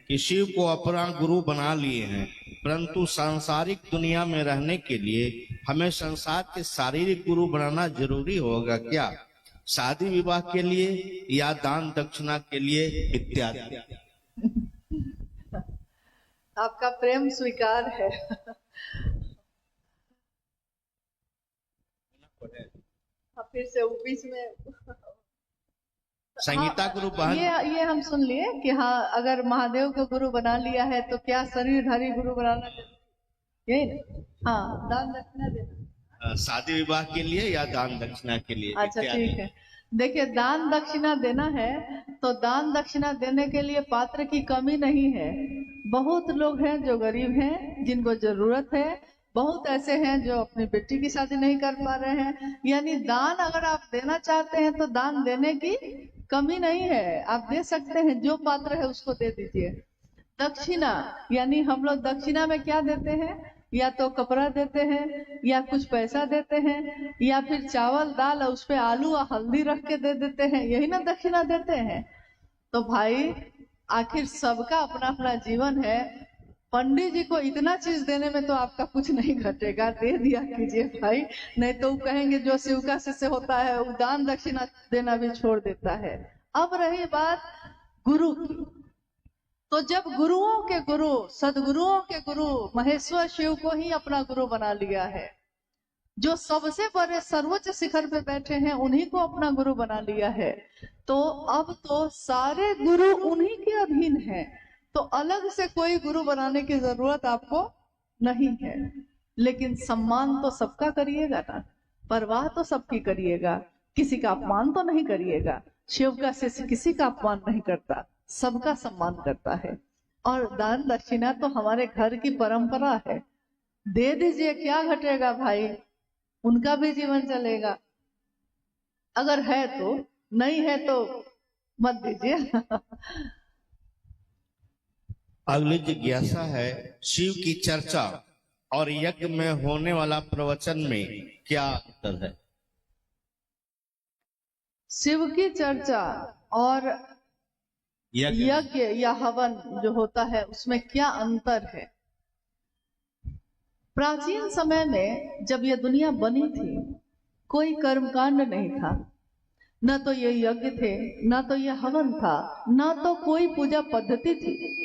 कि शिव को अपना गुरु बना लिए हैं, परंतु सांसारिक दुनिया में रहने के लिए हमें संसार के शारीरिक गुरु बनाना जरूरी होगा क्या? शादी विवाह के लिए या दान दक्षिणा के लिए इत्यादि। आपका प्रेम स्वीकार है। फिर से वो बीच में संगीता गुरु बहन, ये हम सुन लिए कि हाँ, अगर महादेव को गुरु बना लिया है तो क्या शरीरधारी गुरु बनाना चाहिए, यही ना? हाँ, दान दक्षिणा देना शादी विवाह के लिए या दान दक्षिणा के लिए। अच्छा, ठीक है। देखिए, दान दक्षिणा देना है तो दान दक्षिणा देने के लिए पात्र की कमी नहीं है। बहुत लोग हैं जो गरीब हैं, जिनको जरूरत है। बहुत ऐसे हैं जो अपनी बेटी की शादी नहीं कर पा रहे हैं। यानी दान अगर आप देना चाहते हैं तो दान देने की कमी नहीं है, आप दे सकते हैं। जो पात्र है उसको दे दीजिए। दक्षिणा यानी हम लोग दक्षिणा में क्या देते हैं? या तो कपड़ा देते हैं, या कुछ पैसा देते हैं, या फिर चावल दाल और उस पे आलू और हल्दी रख के दे देते हैं, यही ना दक्षिणा देते हैं। तो भाई, आखिर सबका अपना अपना जीवन है। पंडित जी को इतना चीज देने में तो आपका कुछ नहीं घटेगा, दे दिया कीजिए भाई। नहीं तो वो कहेंगे जो शिव का शिष्य होता है वो दान दक्षिणा देना भी छोड़ देता है। अब रही बात गुरु की, तो जब गुरुओं के गुरु, सदगुरुओं के गुरु महेश्वर शिव को ही अपना गुरु बना लिया है, जो सबसे बड़े सर्वोच्च शिखर पे बैठे हैं उन्हीं को अपना गुरु बना लिया है, तो अब तो सारे गुरु उन्हीं के अधीन हैं। तो अलग से कोई गुरु बनाने की जरूरत आपको नहीं है। लेकिन सम्मान तो सबका करिएगा ना, परवाह तो सबकी करिएगा, किसी का अपमान तो नहीं करिएगा। शिव का शिष्य किसी का अपमान नहीं करता, सबका सम्मान करता है। और दान दक्षिणा तो हमारे घर की परंपरा है, दे दीजिए, क्या घटेगा भाई, उनका भी जीवन चलेगा। अगर है तो, नहीं है तो मत दीजिए। अगली जिज्ञासा है, शिव की चर्चा और यज्ञ में होने वाला प्रवचन में क्या अंतर है? शिव की चर्चा और यज्ञ या हवन जो होता है उसमें क्या अंतर है? प्राचीन समय में जब यह दुनिया बनी थी, कोई कर्मकांड नहीं था, न तो ये यज्ञ थे, न तो ये हवन था, न तो कोई पूजा पद्धति थी।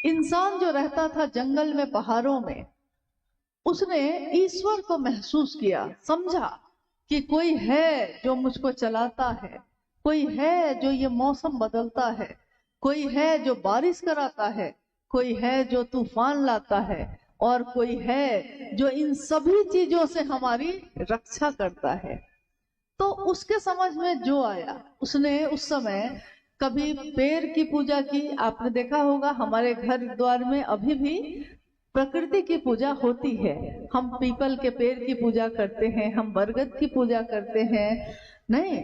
इंसान जो रहता था जंगल में, पहाड़ों में, उसने ईश्वर को महसूस किया, समझा कि कोई है जो मुझको चलाता है, कोई है जो ये मौसम बदलता है, कोई है जो बारिश कराता है, कोई है जो तूफान लाता है, और कोई है जो इन सभी चीजों से हमारी रक्षा करता है। तो उसके समझ में जो आया, उसने उस समय कभी पेड़ की पूजा की। आपने देखा होगा हमारे घर द्वार में अभी भी प्रकृति की पूजा होती है। हम पीपल के पेड़ की पूजा करते हैं, हम बरगद की पूजा करते हैं, नहीं,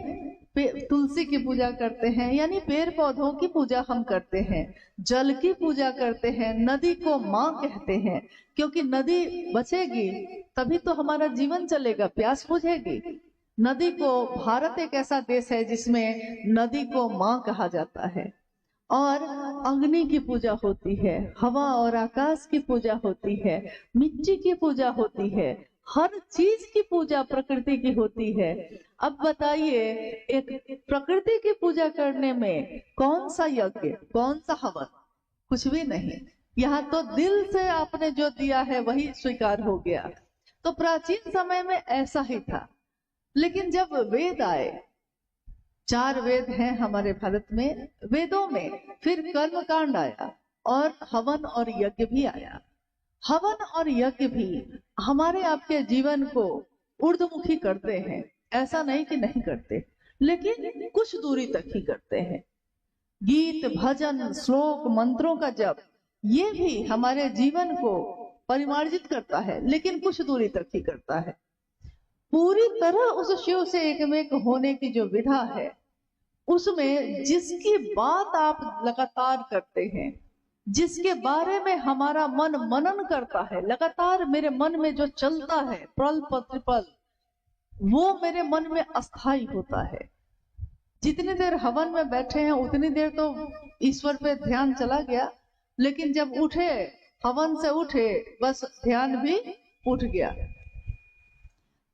तुलसी की पूजा करते हैं, यानी पेड़ पौधों की पूजा हम करते हैं। जल की पूजा करते हैं, नदी को माँ कहते हैं, क्योंकि नदी बचेगी तभी तो हमारा जीवन चलेगा, प्यास बुझेगी। नदी को, भारत एक ऐसा देश है जिसमें नदी को माँ कहा जाता है। और अग्नि की पूजा होती है, हवा और आकाश की पूजा होती है, मिट्टी की पूजा होती है, हर चीज की पूजा प्रकृति की होती है। अब बताइए, एक प्रकृति की पूजा करने में कौन सा यज्ञ, कौन सा हवन? कुछ भी नहीं। यहाँ तो दिल से आपने जो दिया है वही स्वीकार हो गया। तो प्राचीन समय में ऐसा ही था। लेकिन जब वेद आए, 4 वेद हैं हमारे भारत में, वेदों में फिर कर्म कांड आया और हवन और यज्ञ भी आया। हवन और यज्ञ भी हमारे आपके जीवन को ऊर्ध्वमुखी करते हैं, ऐसा नहीं कि नहीं करते, लेकिन कुछ दूरी तक ही करते हैं। गीत, भजन, श्लोक, मंत्रों का जप, ये भी हमारे जीवन को परिमार्जित करता है, लेकिन कुछ दूरी तक ही करता है। पूरी तरह उस शिव से एकमेक होने की जो विधा है, उसमें जिसकी बात आप लगातार करते हैं, जिसके बारे में हमारा मन मनन करता है, लगातार मेरे मन में जो चलता है पल प्रतिपल, वो मेरे मन में अस्थाई होता है। जितनी देर हवन में बैठे हैं उतनी देर तो ईश्वर पे ध्यान चला गया, लेकिन जब उठे, हवन से उठे, बस ध्यान भी उठ गया।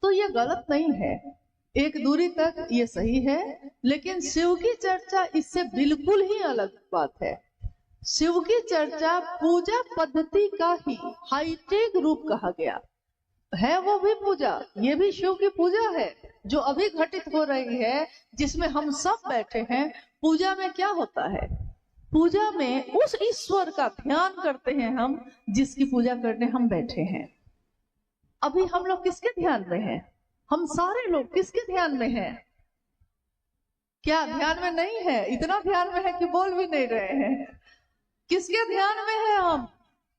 तो ये गलत नहीं है, एक दूरी तक ये सही है, लेकिन शिव की चर्चा इससे बिल्कुल ही अलग बात है। शिव की चर्चा पूजा पद्धति का ही हाईटेक रूप कहा गया है। वो भी पूजा, ये भी शिव की पूजा है जो अभी घटित हो रही है, जिसमें हम सब बैठे हैं। पूजा में क्या होता है? पूजा में उस ईश्वर का ध्यान करते हैं हम, जिसकी पूजा करने हम बैठे हैं। अभी हम लोग किसके ध्यान में हैं? हम सारे लोग किसके ध्यान में हैं? क्या ध्यान में नहीं है? इतना ध्यान में है कि बोल भी नहीं रहे हैं। किसके ध्यान में है हम?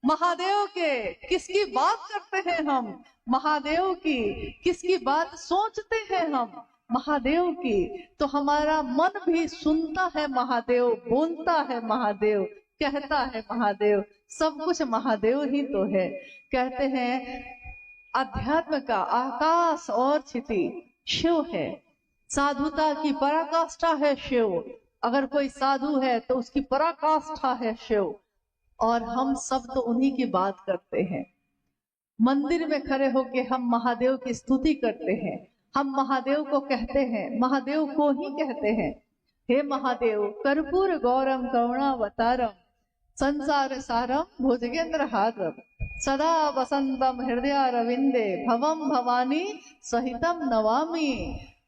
महादेव के। किसकी बात करते हैं हम? महादेव की। किसकी बात सोचते हैं हम? महादेव की। तो हमारा मन भी सुनता है महादेव, बोलता है महादेव, कहता है महादेव, सब कुछ महादेव ही तो है। कहते हैं अध्यात्म का आकाश और क्षिति शिव है, साधुता की पराकाष्ठा है शिव। अगर कोई साधु है तो उसकी पराकाष्ठा है शिव। और हम सब तो उन्हीं की बात करते हैं। मंदिर में खड़े होके हम महादेव की स्तुति करते हैं, हम महादेव को कहते हैं, महादेव को ही कहते हैं, हे महादेव कर्पूर गौरम करुणावतारम संसार सारम भुजगेंद्र हारम सदा वसंतम हृदय रविंदे भवम भवानी सहितम नवामि।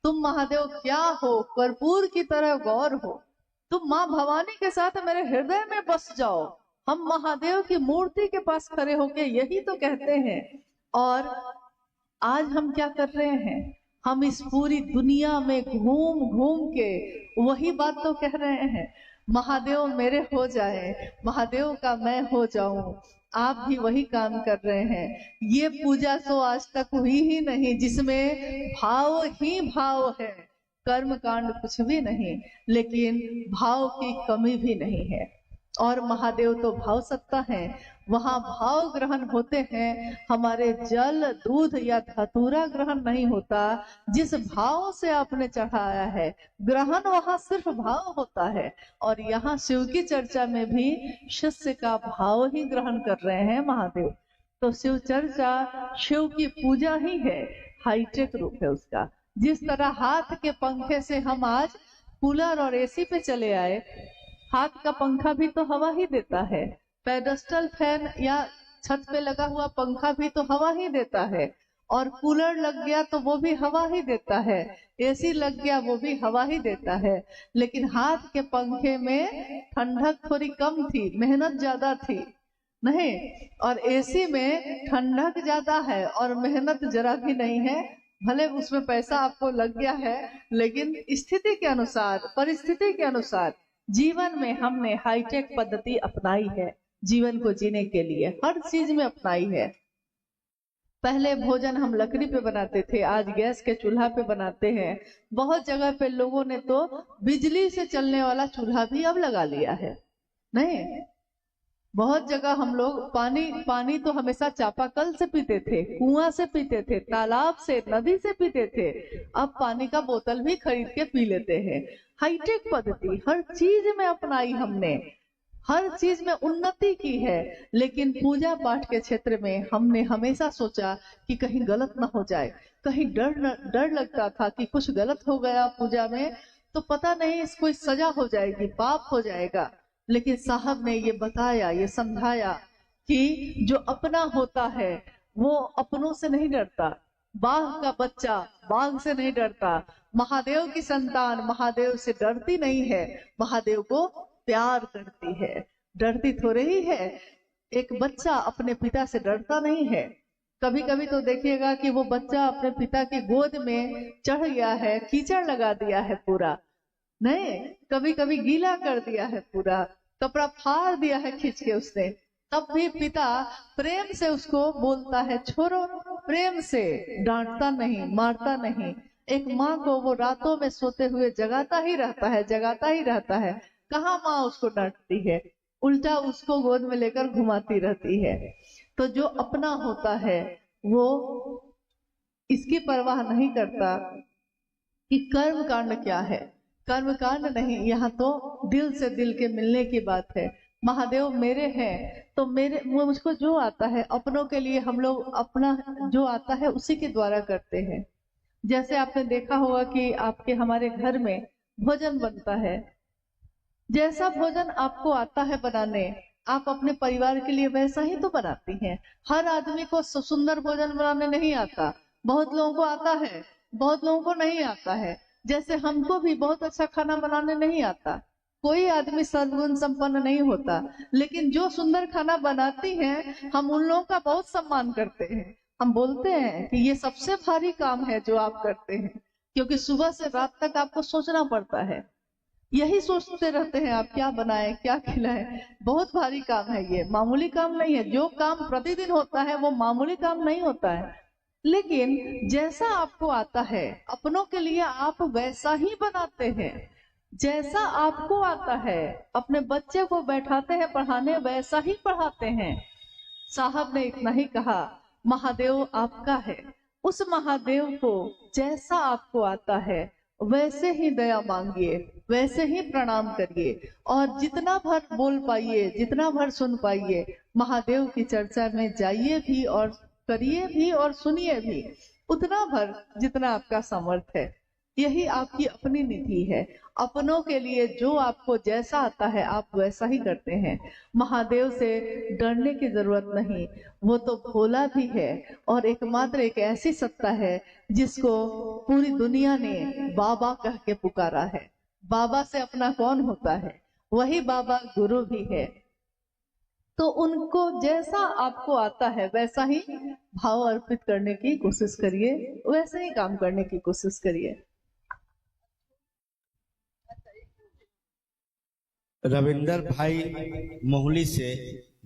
तुम महादेव क्या हो? कर्पूर की तरह गौर हो। तुम माँ भवानी के साथ मेरे हृदय में बस जाओ। हम महादेव की मूर्ति के पास खड़े होके यही तो कहते हैं। और आज हम क्या कर रहे हैं? हम इस पूरी दुनिया में घूम घूम के वही बात तो कह रहे हैं, महादेव मेरे हो जाए, महादेव का मैं हो जाऊं। आप भी वही काम कर रहे हैं। ये पूजा तो आज तक हुई ही नहीं जिसमें भाव ही भाव है, कर्म कांड कुछ भी नहीं, लेकिन भाव की कमी भी नहीं है। और महादेव तो भाव सत्ता है, वहां भाव ग्रहण होते हैं। हमारे जल दूध या धतूरा ग्रहण नहीं होता। जिस भाव से आपने चढ़ाया है ग्रहण वहां सिर्फ भाव होता है। और यहाँ शिव की चर्चा में भी शिष्य का भाव ही ग्रहण कर रहे हैं महादेव। तो शिव चर्चा शिव की पूजा ही है, हाईटेक रूप है उसका। जिस तरह हाथ के पंखे से हम आज कूलर और एसी पे चले आए, हाथ का पंखा भी तो हवा ही देता है, पेडेस्टल फैन या छत पे लगा हुआ पंखा भी तो हवा ही देता है, और कूलर लग गया तो वो भी हवा ही देता है, एसी लग गया वो भी हवा ही देता है। लेकिन हाथ के पंखे में ठंडक थोड़ी कम थी, मेहनत ज्यादा थी नहीं, और एसी में ठंडक ज्यादा है और मेहनत जरा भी नहीं है। भले उसमें पैसा आपको लग गया है, लेकिन स्थिति के अनुसार, परिस्थिति के अनुसार जीवन में हमने हाईटेक पद्धति अपनाई है। जीवन को जीने के लिए हर चीज में अपनाई है। पहले भोजन हम लकड़ी पे बनाते थे, आज गैस के चूल्हा पे बनाते हैं। बहुत जगह पे लोगों ने तो बिजली से चलने वाला चूल्हा भी अब लगा लिया है। नहीं, बहुत जगह हम लोग पानी तो हमेशा चापाकल से पीते थे, कुआं से पीते थे, तालाब से, नदी से पीते थे। अब पानी का बोतल भी खरीद के पी लेते हैं। हाईटेक पद्धति हर चीज में अपनाई हमने, हर चीज में उन्नति की है। लेकिन पूजा पाठ के क्षेत्र में हमने हमेशा सोचा कि कहीं गलत ना हो जाए। कहीं डर लगता था कि कुछ गलत हो गया पूजा में तो पता नहीं कोई सजा हो जाएगी, पाप हो जाएगा। लेकिन साहब ने ये बताया, ये समझाया कि जो अपना होता है वो अपनों से नहीं डरता। बाघ का बच्चा बाघ से नहीं डरता, महादेव की संतान महादेव से डरती नहीं है, महादेव को प्यार करती है, डरती थोड़े ही है। एक बच्चा अपने पिता से डरता नहीं है। कभी कभी तो देखिएगा कि वो बच्चा अपने पिता की गोद में चढ़ गया है, कीचड़ लगा दिया है पूरा, नहीं, कभी कभी गीला कर दिया है पूरा, कपड़ा फाड़ दिया है खींच के उसने, तब भी पिता प्रेम से उसको बोलता है छोड़ो, प्रेम से, डांटता नहीं, मारता नहीं। एक माँ को वो रातों में सोते हुए जगाता ही रहता है, जगाता ही रहता है। कहाँ माँ उसको डांटती है, उल्टा उसको गोद में लेकर घुमाती रहती है। तो जो अपना होता है वो इसकी परवाह नहीं करता कि कर्म कांड क्या है। कर्म कांड नहीं, यहाँ तो दिल से दिल के मिलने की बात है। महादेव मेरे हैं तो मेरे मुझको जो आता है अपनों के लिए हम लोग अपना जो आता है उसी के द्वारा करते हैं। जैसे आपने देखा होगा कि आपके हमारे घर में भोजन बनता है, जैसा भोजन आपको आता है बनाने आप अपने परिवार के लिए वैसा ही तो बनाती हैं। हर आदमी को सुंदर भोजन बनाने नहीं आता, बहुत लोगों को आता है, बहुत लोगों को नहीं आता है। जैसे हमको भी बहुत अच्छा खाना बनाने नहीं आता, कोई आदमी सर्वगुण संपन्न नहीं होता, लेकिन जो सुंदर खाना बनाती हैं हम उन लोगों का बहुत सम्मान करते हैं। हम बोलते हैं कि ये सबसे भारी काम है जो आप करते हैं, क्योंकि सुबह से रात तक आपको सोचना पड़ता है, यही सोचते रहते हैं आप क्या बनाएं क्या खिलाएं। बहुत भारी काम है, ये मामूली काम नहीं है। जो काम प्रतिदिन होता है वो मामूली काम नहीं होता है। लेकिन जैसा आपको आता है अपनों के लिए आप वैसा ही बनाते हैं। जैसा आपको आता है अपने बच्चे को बैठाते हैं पढ़ाने, वैसा ही पढ़ाते हैं। साहब ने इतना ही कहा, महादेव आपका है, उस महादेव को जैसा आपको आता है वैसे ही दया मांगिए, वैसे ही प्रणाम करिए, और जितना भर बोल पाइए, जितना भर सुन पाइए, महादेव की चर्चा में जाइए भी और करिए भी और सुनिए भी, उतना भर जितना आपका सामर्थ है। यही आपकी अपनी निधि है। अपनों के लिए जो आपको जैसा आता है आप वैसा ही करते हैं। महादेव से डरने की जरूरत नहीं, वो तो भोला भी है और एकमात्र एक ऐसी सत्ता है जिसको पूरी दुनिया ने बाबा कह के पुकारा है। बाबा से अपना कौन होता है, वही बाबा गुरु भी है। तो उनको जैसा आपको आता है वैसा ही भाव अर्पित करने की कोशिश करिए, वैसे ही काम करने की कोशिश करिए। रविंदर भाई मोहली से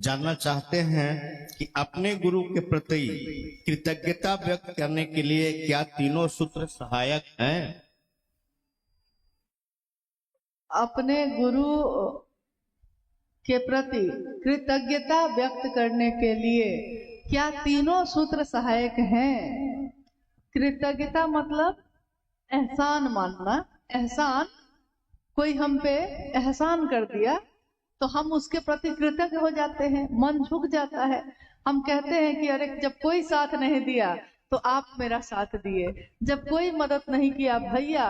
जानना चाहते हैं कि अपने गुरु के प्रति कृतज्ञता व्यक्त करने के लिए क्या तीनों सूत्र सहायक हैं? अपने गुरु के प्रति कृतज्ञता व्यक्त करने के लिए क्या तीनों सूत्र सहायक हैं? कृतज्ञता मतलब एहसान मानना। एहसान, कोई हम पे एहसान कर दिया तो हम उसके प्रति कृतज्ञ हो जाते हैं, मन झुक जाता है। हम कहते हैं कि अरे जब कोई साथ नहीं दिया तो आप मेरा साथ दिए, जब कोई मदद नहीं किया भैया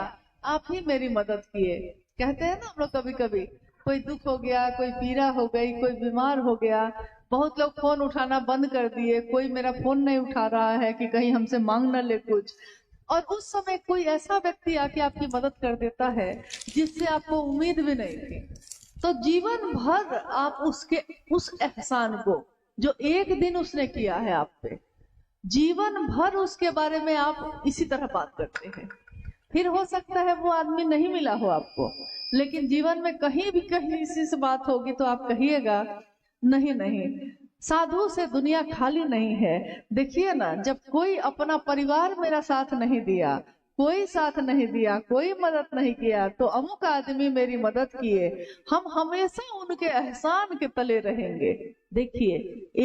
आप ही मेरी मदद किए। कहते हैं ना हम लोग कभी कभी, कोई दुख हो गया, कोई पीड़ा हो गई, कोई बीमार हो गया, बहुत लोग फोन उठाना बंद कर दिए, कोई मेरा फोन नहीं उठा रहा है कि कहीं हमसे मांग न ले कुछ, और उस समय कोई ऐसा व्यक्ति आके आपकी मदद कर देता है जिससे आपको उम्मीद भी नहीं थी, तो जीवन भर आप उसके उस एहसान को जो एक दिन उसने किया है आप पे, जीवन भर उसके बारे में आप इसी तरह बात करते हैं। फिर हो सकता है वो आदमी नहीं मिला हो आपको, लेकिन जीवन में कहीं भी कहीं इसी से बात होगी तो आप कहिएगा नहीं नहीं, साधु से दुनिया खाली नहीं है। देखिए ना, जब कोई अपना परिवार मेरा साथ नहीं दिया, कोई साथ नहीं दिया, कोई मदद नहीं किया, तो अमुक आदमी मेरी मदद किए, हम हमेशा उनके एहसान के तले रहेंगे। देखिए,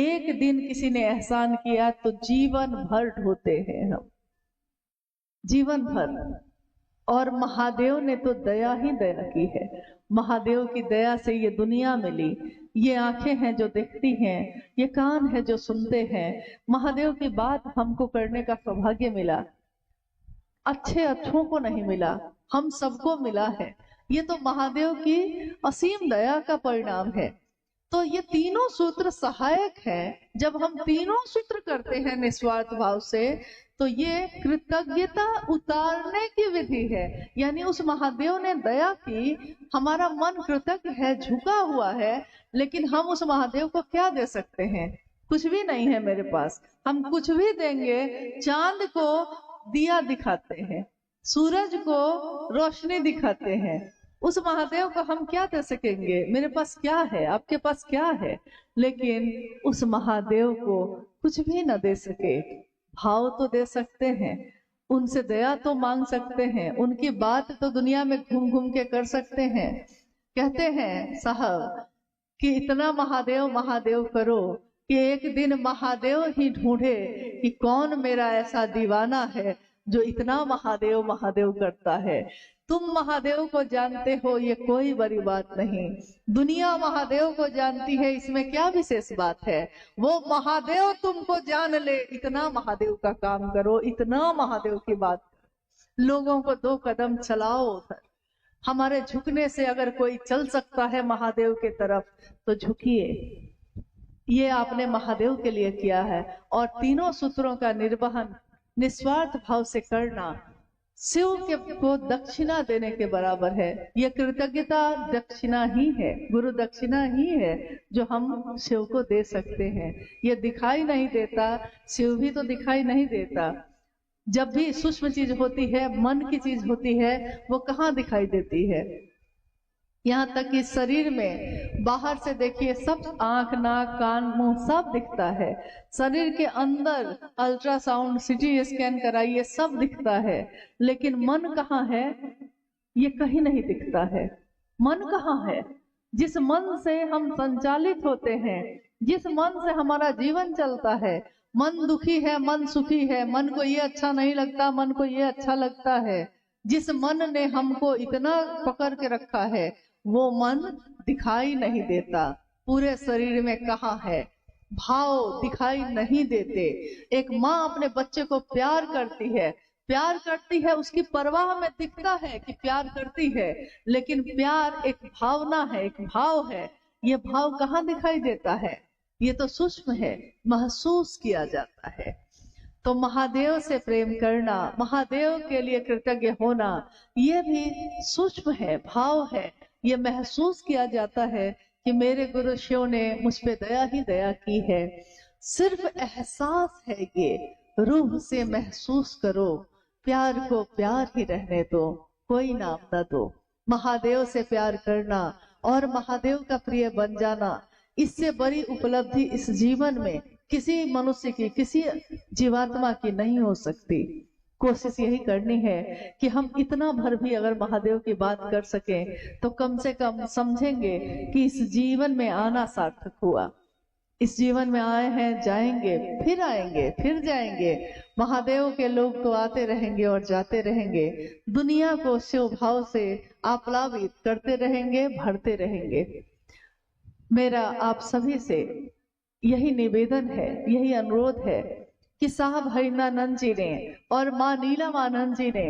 एक दिन किसी ने एहसान किया तो जीवन भर ढोते हैं हम, जीवन भर। और महादेव ने तो दया ही दया की है। महादेव की दया से ये दुनिया मिली, ये आंखें हैं जो देखती हैं, ये कान है जो सुनते हैं। महादेव की बात हमको करने का सौभाग्य मिला, अच्छे अच्छों को नहीं मिला, हम सबको मिला है। ये तो महादेव की असीम दया का परिणाम है। तो ये तीनों सूत्र सहायक हैं। जब हम तीनों सूत्र करते हैं निस्वार्थ भाव से, तो ये कृतज्ञता उतारने की विधि है। यानी उस महादेव ने दया की, हमारा मन कृतज्ञ है, झुका हुआ है, लेकिन हम उस महादेव को क्या दे सकते हैं? कुछ भी नहीं है मेरे पास। हम कुछ भी देंगे, चांद को दिया दिखाते हैं, सूरज को रोशनी दिखाते हैं, उस महादेव को हम क्या दे सकेंगे? मेरे पास क्या है, आपके पास क्या है? लेकिन उस महादेव को कुछ भी न दे सके, भाव तो दे सकते हैं, उनसे दया तो मांग सकते हैं, उनकी बात तो दुनिया में घूम घूम के कर सकते हैं। कहते हैं साहब कि इतना महादेव महादेव करो कि एक दिन महादेव ही ढूंढे कि कौन मेरा ऐसा दीवाना है जो इतना महादेव महादेव करता है। तुम महादेव को जानते हो ये कोई बड़ी बात नहीं, दुनिया महादेव को जानती है, इसमें क्या विशेष बात है। वो महादेव तुमको जान ले, इतना महादेव का काम करो, इतना महादेव की बात, लोगों को 2 कदम चलाओ उधर। हमारे झुकने से अगर कोई चल सकता है महादेव के तरफ तो झुकिए। ये आपने महादेव के लिए किया है। और तीनों सूत्रों का निर्वहन निस्वार्थ भाव से करना शिव के को दक्षिणा देने के बराबर है। ये कृतज्ञता दक्षिणा ही है, गुरु दक्षिणा ही है जो हम शिव को दे सकते हैं। ये दिखाई नहीं देता, शिव भी तो दिखाई नहीं देता। जब भी सूक्ष्म चीज होती है, मन की चीज होती है, वो कहाँ दिखाई देती है। यहाँ तक कि शरीर में बाहर से देखिए सब आंख, नाक, कान, मुंह सब दिखता है। शरीर के अंदर अल्ट्रासाउंड, सिटी स्कैन कराइए, सब दिखता है, लेकिन मन कहाँ है ये कहीं नहीं दिखता है। मन कहाँ है? जिस मन से हम संचालित होते हैं, जिस मन से हमारा जीवन चलता है, मन दुखी है, मन सुखी है, मन को ये अच्छा नहीं लगता, मन को ये अच्छा लगता है, जिस मन ने हमको इतना पकड़ के रखा है, वो मन दिखाई नहीं देता। पूरे शरीर में कहाँ है? भाव दिखाई नहीं देते। एक माँ अपने बच्चे को प्यार करती है, प्यार करती है, उसकी परवाह में दिखता है कि प्यार करती है, लेकिन प्यार एक भावना है, एक भाव है। ये भाव कहाँ दिखाई देता है? ये तो सूक्ष्म है, महसूस किया जाता है। तो महादेव से प्रेम करना, महादेव के लिए कृतज्ञ होना, ये भी सूक्ष्म है, भाव है। ये महसूस किया जाता है कि मेरे गुरु शिव ने मुझ पे दया ही दया की है। सिर्फ एहसास है, ये रूह से महसूस करो, प्यार को प्यार ही रहने दो, कोई नाम न दो। महादेव से प्यार करना और महादेव का प्रिय बन जाना, इससे बड़ी उपलब्धि इस जीवन में किसी मनुष्य की, किसी जीवात्मा की नहीं हो सकती। कोशिश यही करनी है कि हम इतना भर भी अगर महादेव की बात कर सकें तो कम से कम समझेंगे कि इस जीवन में आना सार्थक हुआ। इस जीवन में आए हैं, जाएंगे, फिर आएंगे, फिर जाएंगे। महादेव के लोग तो आते रहेंगे और जाते रहेंगे। दुनिया को शिव भाव से आप्लावित करते रहेंगे, भरते रहेंगे। मेरा आप सभी से यही निवेदन है, यही अनुरोध है कि साहब हरिनानंद जी ने और माँ नीलमानंद जी ने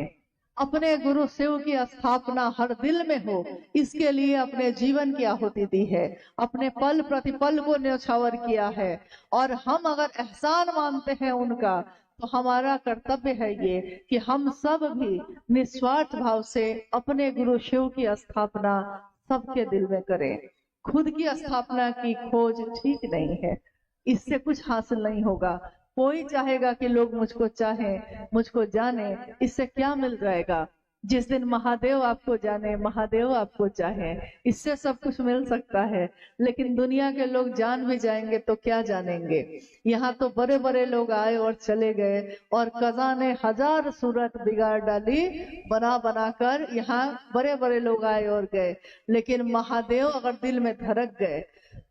अपने गुरु शिव की स्थापना हर दिल में हो, इसके लिए अपने जीवन की आहुति दी है, अपने पल प्रतिपल को न्यौछावर किया है। और हम अगर एहसान मानते हैं उनका, तो हमारा कर्तव्य है ये कि हम सब भी निस्वार्थ भाव से अपने गुरु शिव की स्थापना सबके दिल में करें। खुद की स्थापना की खोज ठीक नहीं है, इससे कुछ हासिल नहीं होगा। कोई चाहेगा कि लोग मुझको चाहें, मुझको जाने, इससे क्या मिल जाएगा? जिस दिन महादेव आपको जाने, महादेव आपको चाहे, इससे सब कुछ मिल सकता है। लेकिन दुनिया के लोग जान भी जाएंगे तो क्या जानेंगे? यहाँ तो बड़े बड़े लोग आए और चले गए, और कज़ा ने 1000 सूरत बिगाड़ डाली बना बना कर। यहाँ बड़े बड़े लोग आए और गए, लेकिन महादेव अगर दिल में धड़क गए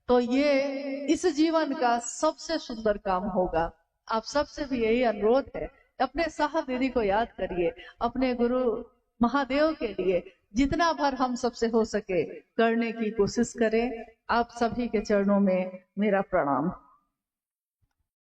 तो ये इस जीवन का सबसे सुंदर काम होगा। आप सबसे भी यही अनुरोध है, अपने साहब दीदी को याद करिए, अपने गुरु महादेव के लिए जितना भर हम सबसे हो सके करने की कोशिश करें। आप सभी के चरणों में मेरा प्रणाम।